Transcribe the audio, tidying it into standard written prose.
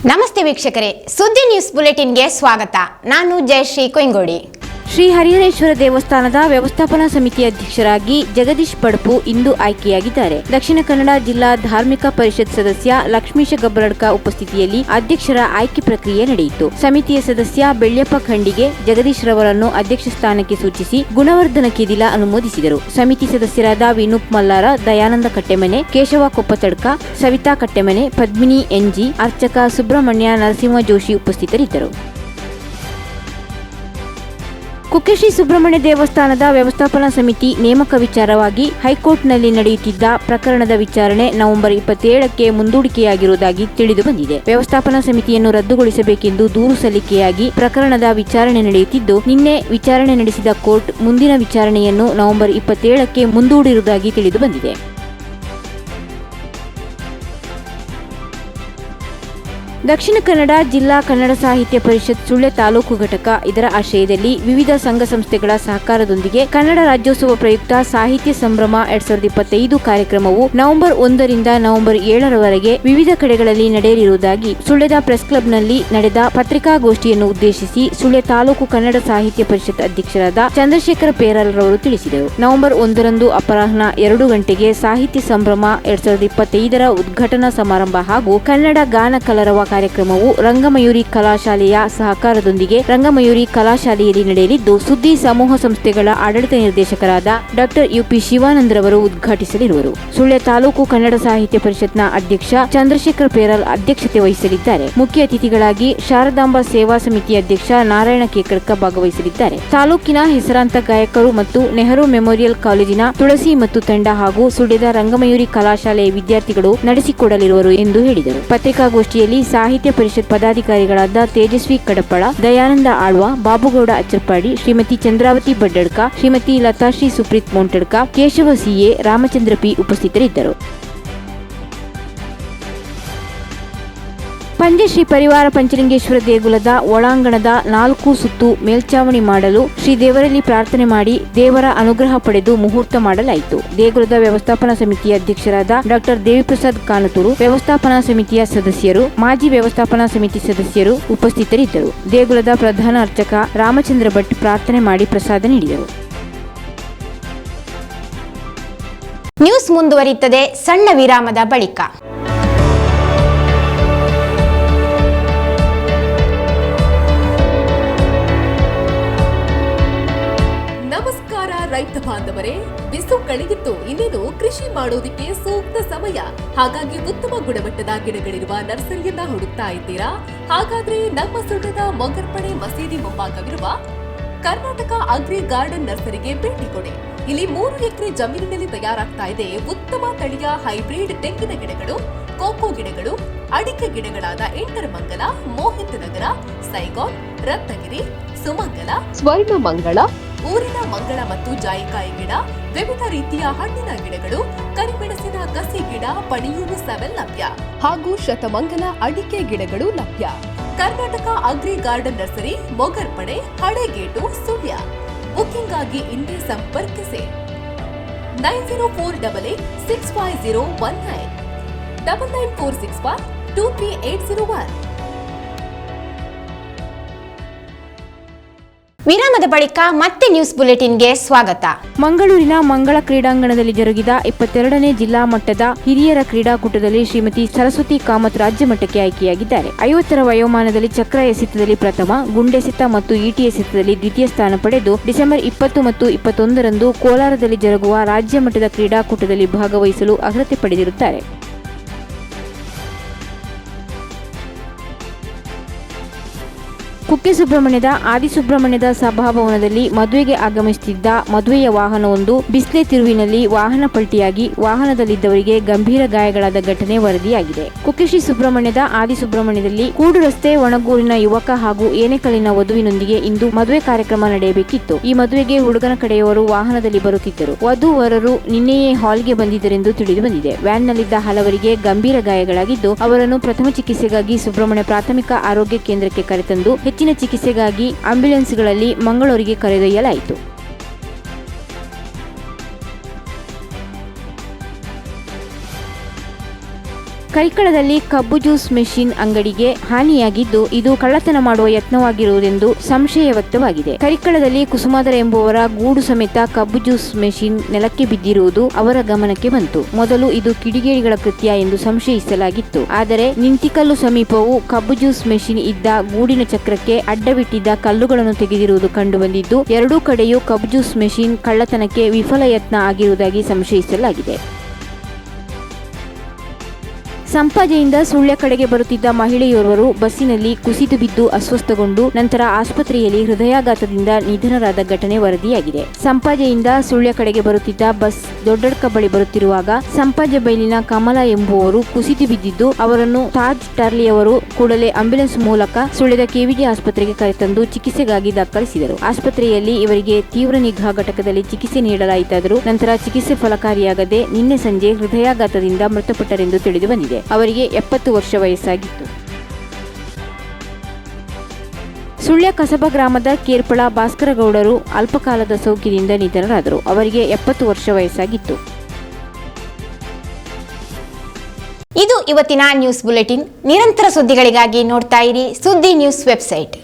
ನಮಸ್ತೆ ವೀಕ್ಷಕರೇ, ಸುದ್ದಿ ನ್ಯೂಸ್ ಬುಲೆಟಿನ್ಗೆ ಸ್ವಾಗತ. ನಾನು ಜಯಶ್ರೀ ಕೊಯ್ಗೋಡಿ. ಶ್ರೀ ಹರಿಹರೇಶ್ವರ ದೇವಸ್ಥಾನದ ವ್ಯವಸ್ಥಾಪನಾ ಸಮಿತಿ ಅಧ್ಯಕ್ಷರಾಗಿ ಜಗದೀಶ್ ಪಡಪು ಇಂದು ಆಯ್ಕೆಯಾಗಿದ್ದಾರೆ. ದಕ್ಷಿಣ ಕನ್ನಡ ಜಿಲ್ಲಾ ಧಾರ್ಮಿಕ ಪರಿಷತ್ ಸದಸ್ಯ ಲಕ್ಷ್ಮೀಶ ಗಬ್ಬರಡ್ಕ ಉಪಸ್ಥಿತಿಯಲ್ಲಿ ಅಧ್ಯಕ್ಷರ ಆಯ್ಕೆ ಪ್ರಕ್ರಿಯೆ ನಡೆಯಿತು. ಸಮಿತಿಯ ಸದಸ್ಯ ಬೆಳ್ಯಪ್ಪ ಖಂಡಿಗೆ ಜಗದೀಶ್ ರವರನ್ನು ಅಧ್ಯಕ್ಷ ಸ್ಥಾನಕ್ಕೆ ಸೂಚಿಸಿ ಗುಣವರ್ಧನ ಕಿದಿಲ ಅನುಮೋದಿಸಿದರು. ಸಮಿತಿ ಸದಸ್ಯರಾದ ವಿನೂಪ್ ಮಲ್ಲಾರ, ದಯಾನಂದ ಕಟ್ಟೆಮನೆ, ಕೇಶವ ಕೊಪ್ಪತಡ್ಕ, ಸವಿತಾ ಕಟ್ಟೆಮನೆ, ಪದ್ಮಿನಿ ಎನ್ಜಿ, ಅರ್ಚಕ ಸುಬ್ರಹ್ಮಣ್ಯ ನರಸಿಂಹ ಜೋಶಿ ಉಪಸ್ಥಿತರಿದ್ದರು. ಕುಕ್ಕೆ ಶ್ರೀ ಸುಬ್ರಹ್ಮಣ್ಯ ದೇವಸ್ಥಾನದ ವ್ಯವಸ್ಥಾಪನಾ ಸಮಿತಿ ನೇಮಕ ವಿಚಾರವಾಗಿ ಹೈಕೋರ್ಟ್ನಲ್ಲಿ ನಡೆಯುತ್ತಿದ್ದ ಪ್ರಕರಣದ ವಿಚಾರಣೆ ನವೆಂಬರ್ 27ಕ್ಕೆ ಮುಂದೂಡಿಕೆಯಾಗಿರುವುದಾಗಿ ತಿಳಿದುಬಂದಿದೆ. ವ್ಯವಸ್ಥಾಪನಾ ಸಮಿತಿಯನ್ನು ರದ್ದುಗೊಳಿಸಬೇಕೆಂದು ದೂರು ಸಲ್ಲಿಕೆಯಾಗಿ ಪ್ರಕರಣದ ವಿಚಾರಣೆ ನಡೆಯುತ್ತಿದ್ದು, ನಿನ್ನೆ ವಿಚಾರಣೆ ನಡೆಸಿದ ಕೋರ್ಟ್ ಮುಂದಿನ ವಿಚಾರಣೆಯನ್ನು ನವೆಂಬರ್ 27ಕ್ಕೆ ಮುಂದೂಡಿರುವುದಾಗಿ ತಿಳಿದುಬಂದಿದೆ. ದಕ್ಷಿಣ ಕನ್ನಡ ಜಿಲ್ಲಾ ಕನ್ನಡ ಸಾಹಿತ್ಯ ಪರಿಷತ್ ಸುಳ್ಯ ತಾಲೂಕು ಘಟಕ ಇದರ ಆಶ್ರಯದಲ್ಲಿ ವಿವಿಧ ಸಂಘ ಸಂಸ್ಥೆಗಳ ಸಹಕಾರದೊಂದಿಗೆ ಕನ್ನಡ ರಾಜ್ಯೋತ್ಸವ ಪ್ರಯುಕ್ತ ಸಾಹಿತ್ಯ ಸಂಭ್ರಮ 2025 ಕಾರ್ಯಕ್ರಮವು ನವೆಂಬರ್ 1ರಿಂದ ನವೆಂಬರ್ 7ರವರೆಗೆ ವಿವಿಧ ಕಡೆಗಳಲ್ಲಿ ನಡೆಯಲಿರುವುದಾಗಿ ಸುಳ್ಯದ ಪ್ರೆಸ್ ಕ್ಲಬ್ನಲ್ಲಿ ನಡೆದ ಪತ್ರಿಕಾಗೋಷ್ಠಿಯನ್ನು ಉದ್ದೇಶಿಸಿ ಸುಳ್ಯ ತಾಲೂಕು ಕನ್ನಡ ಸಾಹಿತ್ಯ ಪರಿಷತ್ ಅಧ್ಯಕ್ಷರಾದ ಚಂದ್ರಶೇಖರ ಪೇರಲ್ ರವರು ತಿಳಿಸಿದರು. ನವೆಂಬರ್ 1ರಂದು ಅಪರಾಹ್ನ 2 ಗಂಟೆಗೆ ಸಾಹಿತ್ಯ ಸಂಭ್ರಮ 2025ರ ಉದ್ಘಾಟನಾ ಸಮಾರಂಭ ಹಾಗೂ ಕನ್ನಡ ಗಾನ ಕಲರವ ಕಾರ್ಯಕ್ರಮವು ರಂಗಮಯೂರಿ ಕಲಾಶಾಲೆಯ ಸಹಕಾರದೊಂದಿಗೆ ರಂಗಮಯೂರಿ ಕಲಾಶಾಲೆಯಲ್ಲಿ ನಡೆಯಲಿದ್ದು, ಸುದ್ದಿ ಸಮೂಹ ಸಂಸ್ಥೆಗಳ ಆಡಳಿತ ನಿರ್ದೇಶಕರಾದ ಡಾ ಯುಪಿ ಶಿವಾನಂದರವರು ಉದ್ಘಾಟಿಸಲಿರುವರು. ಸುಳ್ಯ ತಾಲೂಕು ಕನ್ನಡ ಸಾಹಿತ್ಯ ಪರಿಷತ್ನ ಅಧ್ಯಕ್ಷ ಚಂದ್ರಶೇಖರ್ ಪೇರಲ್ ಅಧ್ಯಕ್ಷತೆ ವಹಿಸಲಿದ್ದಾರೆ. ಮುಖ್ಯ ಅತಿಥಿಗಳಾಗಿ ಶಾರದಾಂಬ ಸೇವಾ ಸಮಿತಿ ಅಧ್ಯಕ್ಷ ನಾರಾಯಣ ಕೇಕಡ್ಕ ಭಾಗವಹಿಸಲಿದ್ದಾರೆ. ತಾಲೂಕಿನ ಹೆಸರಾಂತ ಗಾಯಕರು ಮತ್ತು ನೆಹರು ಮೆಮೋರಿಯಲ್ ಕಾಲೇಜಿನ ತುಳಸಿ ಮತ್ತು ತಂಡ ಹಾಗೂ ಸುಳ್ಯದ ರಂಗಮಯೂರಿ ಕಲಾಶಾಲೆಯ ವಿದ್ಯಾರ್ಥಿಗಳು ನಡೆಸಿಕೊಡಲಿರುವರು ಎಂದು ಹೇಳಿದರು. ಪತ್ರಿಕಾಗೋಷ್ಠಿಯಲ್ಲಿ ಸಾಹಿತ್ಯ ಪರಿಷತ್ ಪದಾಧಿಕಾರಿಗಳಾದ ತೇಜಸ್ವಿ ಕಡಪಳ, ದಯಾನಂದ ಆಳ್ವ, ಬಾಬುಗೌಡ ಅಚ್ಚರ್ಪಾಡಿ, ಶ್ರೀಮತಿ ಚಂದ್ರಾವತಿ ಬಡ್ಡಡ್ಕ, ಶ್ರೀಮತಿ ಲತಾಶ್ರೀ ಸುಪ್ರೀತ್ ಮೋಂಟಡ್ಕ, ಕೇಶವ ಸಿಎ, ರಾಮಚಂದ್ರ ಪಿ ಉಪಸ್ಥಿತರಿದ್ದರು. ಪಂಜಶ್ರೀ ಪರಿವಾರ ಪಂಚಲಿಂಗೇಶ್ವರ ದೇಗುಲದ ಒಳಾಂಗಣದ 4 ಸುತ್ತು ಮೇಲ್ಚಾವಣಿ ಮಾಡಲು ಶ್ರೀ ದೇವರಲ್ಲಿ ಪ್ರಾರ್ಥನೆ ಮಾಡಿ ದೇವರ ಅನುಗ್ರಹ ಪಡೆದು ಮುಹೂರ್ತ ಮಾಡಲಾಯಿತು. ದೇಗುಲದ ವ್ಯವಸ್ಥಾಪನಾ ಸಮಿತಿಯ ಅಧ್ಯಕ್ಷರಾದ ಡಾ ದೇವಿಪ್ರಸಾದ್ ಕಾನತೂರು, ವ್ಯವಸ್ಥಾಪನಾ ಸಮಿತಿಯ ಸದಸ್ಯರು, ಮಾಜಿ ವ್ಯವಸ್ಥಾಪನಾ ಸಮಿತಿ ಸದಸ್ಯರು ಉಪಸ್ಥಿತರಿದ್ದರು. ದೇಗುಲದ ಪ್ರಧಾನ ಅರ್ಚಕ ರಾಮಚಂದ್ರ ಭಟ್ ಪ್ರಾರ್ಥನೆ ಮಾಡಿ ಪ್ರಸಾದ ನೀಡಿದರು. ನ್ಯೂಸ್ ಮುಂದುವರಿಯುತ್ತದೆ ಸಣ್ಣ ವಿರಾಮದ ಬಳಿಕ. ರೈತ ಬಾಂಧವರೇ, ಬಿಸು ಕಳೆಗಿತ್ತು, ಇನ್ನೇನು ಕೃಷಿ ಮಾಡೋದಕ್ಕೆ ಸೂಕ್ತ ಸಮಯ. ಹಾಗಾಗಿ ಉತ್ತಮ ಗುಣಮಟ್ಟದ ಗಿಡಗಳಿರುವ ನರ್ಸರಿಯನ್ನ ಹುಡುಕ್ತಾ ಇದ್ದೀರಾ? ಹಾಗಾದ್ರೆ ನಮ್ಮ ಸುಳ್ಯದ ಮೊಗರ್ಪಣೆ ಮಸೀದಿ ಮುಂಭಾಗವಿರುವ ಕರ್ನಾಟಕ ಅಗ್ರಿ ಗಾರ್ಡನ್ ನರ್ಸರಿಗೆ ಭೇಟಿ ಕೊಡಿ. ಇಲ್ಲಿ 3 ಎಕರೆ ಜಮೀನಿನಲ್ಲಿ ತಯಾರಾಗ್ತಾ ಇದೆ ಉತ್ತಮ ತಳಿಯ ಹೈಬ್ರಿಡ್ ತೆಂಗಿನ ಗಿಡಗಳು, ಕೋಕೋ ಗಿಡಗಳು, ಅಡಿಕೆ ಗಿಡಗಳಾದ ಎಂಟರಮಂಗಲ, ಮೋಹಿತ್ ನಗರ, ಸೈಗಾನ್, ರತ್ನಗಿರಿ, ಸುಮಂಗಲ, ಸ್ವರ್ಣಮಂಗಳ, ಊರಿನ ಮಂಗಳ ಮತ್ತು ಜಾಯಿಕಾಯಿ ಗಿಡ, ವಿವಿಧ ರೀತಿಯ ಹಣ್ಣಿನ ಗಿಡಗಳು, ಕರಿಮೆಣಸಿನ ಕಸಿ ಗಿಡ, ಪಣಿಯೂರು 7 ಲಭ್ಯ ಹಾಗೂ ಶತಮಂಗಲ ಅಡಿಕೆ ಗಿಡಗಳು ಲಭ್ಯ. Karnataka agri garden nursery, Mogarpane, Halegate, Sullia. Booking ಆಗಿ ಇಂದೇ ಸಂಪರ್ಕಿಸಿ 9048865019 9946123801. ವಿರಾಮದ ಬಳಿಕ ಮತ್ತೆ ನ್ಯೂಸ್ ಬುಲೆಟಿನ್ಗೆ ಸ್ವಾಗತ. ಮಂಗಳೂರಿನ ಮಂಗಳ ಕ್ರೀಡಾಂಗಣದಲ್ಲಿ ಜರುಗಿದ 22ನೇ ಜಿಲ್ಲಾ ಮಟ್ಟದ ಹಿರಿಯರ ಕ್ರೀಡಾಕೂಟದಲ್ಲಿ ಶ್ರೀಮತಿ ಸರಸ್ವತಿ ಕಾಮತ್ ರಾಜ್ಯ ಮಟ್ಟಕ್ಕೆ ಆಯ್ಕೆಯಾಗಿದ್ದಾರೆ. 50ರ ವಯೋಮಾನದಲ್ಲಿ ಚಕ್ರ ಎಸೆತದಲ್ಲಿ ಪ್ರಥಮ, ಗುಂಡೆಸೆತ ಮತ್ತು ಈಟಿ ಎಸೆತದಲ್ಲಿ ದ್ವಿತೀಯ ಸ್ಥಾನ ಪಡೆದು ಡಿಸೆಂಬರ್ 20 ಮತ್ತು 21ರಂದು ಕೋಲಾರದಲ್ಲಿ ಜರುಗುವ ರಾಜ್ಯ ಮಟ್ಟದ ಕ್ರೀಡಾಕೂಟದಲ್ಲಿ ಭಾಗವಹಿಸಲು ಅರ್ಹತೆ ಪಡೆದಿರುತ್ತಾರೆ. ಕುಕ್ಕೆ ಸುಬ್ರಹ್ಮಣ್ಯದ ಆದಿಸುಬ್ರಹ್ಮಣ್ಯದ ಸಭಾಭವನದಲ್ಲಿ ಮದುವೆಗೆ ಆಗಮಿಸುತ್ತಿದ್ದ ಮದುವೆಯ ವಾಹನವೊಂದು ಬಿಸ್ಲೆ ತಿರುವಿನಲ್ಲಿ ವಾಹನ ಪಲ್ಟಿಯಾಗಿ ವಾಹನದಲ್ಲಿದ್ದವರಿಗೆ ಗಂಭೀರ ಗಾಯಗಳಾದ ಘಟನೆ ವರದಿಯಾಗಿದೆ. ಕುಕ್ಕೆ ಶ್ರೀ ಸುಬ್ರಹ್ಮಣ್ಯದ ಆದಿಸುಬ್ರಹ್ಮಣ್ಯದಲ್ಲಿ ಕೂಡು ರಸ್ತೆ ಒಣಗೂರಿನ ಯುವಕ ಹಾಗೂ ಏನೆಕಲ್ಲಿನ ವಧುವಿನೊಂದಿಗೆ ಇಂದು ಮದುವೆ ಕಾರ್ಯಕ್ರಮ ನಡೆಯಬೇಕಿತ್ತು. ಈ ಮದುವೆಗೆ ಹುಡುಗನ ಕಡೆಯವರು ವಾಹನದಲ್ಲಿ ಬರುತ್ತಿದ್ದರು. ವಧು-ವರರು ನಿನ್ನೆಯೇ ಹಾಲ್ಗೆ ಬಂದಿದ್ದರೆಂದು ತಿಳಿದುಬಂದಿದೆ. ವ್ಯಾನ್ನಲ್ಲಿದ್ದ ಹಲವರಿಗೆ ಗಂಭೀರ ಗಾಯಗಳಾಗಿದ್ದು, ಅವರನ್ನು ಪ್ರಥಮ ಚಿಕಿತ್ಸೆಗಾಗಿ ಸುಬ್ರಹ್ಮಣ್ಯ ಪ್ರಾಥಮಿಕ ಆರೋಗ್ಯ ಕೇಂದ್ರಕ್ಕೆ ಕರೆತಂದು ಹೆಚ್ಚಿನ ಚಿಕಿತ್ಸೆಗಾಗಿ ಆಂಬ್ಯುಲೆನ್ಸ್ಗಳಲ್ಲಿ ಮಂಗಳೂರಿಗೆ ಕರೆದೊಯ್ಯಲಾಯಿತು. ಕರಿಕಳದಲ್ಲಿ ಕಬ್ಬು ಜ್ಯೂಸ್ ಮೆಷಿನ್ ಅಂಗಡಿಗೆ ಹಾನಿಯಾಗಿದ್ದು ಇದು ಕಳ್ಳತನ ಮಾಡುವ ಯತ್ನವಾಗಿರುವುದೆಂದು ಸಂಶಯ ವ್ಯಕ್ತವಾಗಿದೆ. ಕರಿಕಳದಲ್ಲಿ ಕುಸುಮಾಧರ ಎಂಬುವರ ಗೂಡು ಸಮೇತ ಕಬ್ಬು ಜ್ಯೂಸ್ ಮೆಷಿನ್ ನೆಲಕ್ಕೆ ಬಿದ್ದಿರುವುದು ಅವರ ಗಮನಕ್ಕೆ ಬಂತು. ಮೊದಲು ಇದು ಕಿಡಿಗೇಡಿಗಳ ಕೃತ್ಯ ಎಂದು ಸಂಶಯಿಸಲಾಗಿತ್ತು. ಆದರೆ ನಿಂತಿಕಲ್ಲು ಸಮೀಪವೂ ಕಬ್ಬು ಜ್ಯೂಸ್ ಮೆಷಿನ್ ಇದ್ದ ಗೂಡಿನ ಚಕ್ರಕ್ಕೆ ಅಡ್ಡಬಿಟ್ಟಿದ್ದ ಕಲ್ಲುಗಳನ್ನು ತೆಗೆದಿರುವುದು ಕಂಡುಬಂದಿದ್ದು ಎರಡೂ ಕಡೆಯೂ ಕಬ್ಬು ಜ್ಯೂಸ್ ಮೆಷಿನ್ ಕಳ್ಳತನಕ್ಕೆ ವಿಫಲ ಯತ್ನ ಆಗಿರುವುದಾಗಿ ಸಂಶಯಿಸಲಾಗಿದೆ. ಸಂಪಾಜೆಯಿಂದ ಸುಳ್ಯ ಕಡೆಗೆ ಬರುತ್ತಿದ್ದ ಮಹಿಳೆಯೋರ್ವರು ಬಸ್ಸಿನಲ್ಲಿ ಕುಸಿದು ಬಿದ್ದು ಅಸ್ವಸ್ಥಗೊಂಡು ನಂತರ ಆಸ್ಪತ್ರೆಯಲ್ಲಿ ಹೃದಯಾಘಾತದಿಂದ ನಿಧನರಾದ ಘಟನೆ ವರದಿಯಾಗಿದೆ. ಸಂಪಾಜೆಯಿಂದ ಸುಳ್ಯ ಕಡೆಗೆ ಬರುತ್ತಿದ್ದ ಬಸ್ ದೊಡ್ಡಡ್ಕ ಬಳಿ ಬರುತ್ತಿರುವಾಗ ಸಂಪಾಜೆ ಬೈಲಿನ ಕಮಲ ಎಂಬುವರು ಕುಸಿದು ಬಿದ್ದಿದ್ದು ಅವರನ್ನು ತಾಜ್ ಟಾರ್ಲಿಯವರು ಕೂಡಲೇ ಆಂಬ್ಯುಲೆನ್ಸ್ ಮೂಲಕ ಸುಳ್ಯದ ಕೆವಿಜಿ ಆಸ್ಪತ್ರೆಗೆ ಕರೆತಂದು ಚಿಕಿತ್ಸೆಗಾಗಿ ದಾಖಲಿಸಿದರು. ಆಸ್ಪತ್ರೆಯಲ್ಲಿ ಇವರಿಗೆ ತೀವ್ರ ನಿಗಾ ಘಟಕದಲ್ಲಿ ಚಿಕಿತ್ಸೆ ನೀಡಲಾಯಿತಾದರೂ ನಂತರ ಚಿಕಿತ್ಸೆ ಫಲಕಾರಿಯಾಗದೆ ನಿನ್ನೆ ಸಂಜೆ ಹೃದಯಾಘಾತದಿಂದ ಮೃತಪಟ್ಟರೆಂದು ತಿಳಿದು ಬಂದಿದೆ. ಅವರಿಗೆ 70 ವರ್ಷ ವಯಸ್ಸಾಗಿತ್ತು. ಸುಳ್ಯ ಕಸಬಾ ಗ್ರಾಮದ ಕೇರ್ಪಳ ಭಾಸ್ಕರಗೌಡರು ಅಲ್ಪಕಾಲದ ಸೋಂಕಿನಿಂದ ನಿಧನರಾದರು. ಅವರಿಗೆ 70 ವರ್ಷ ವಯಸ್ಸಾಗಿತ್ತು. ಇದು ಇವತ್ತಿನ ನ್ಯೂಸ್ ಬುಲೆಟಿನ್. ನಿರಂತರ ಸುದ್ದಿಗಳಿಗಾಗಿ ನೋಡ್ತಾ ಇರಿ ಸುದ್ದಿ ನ್ಯೂಸ್ ವೆಬ್ಸೈಟ್.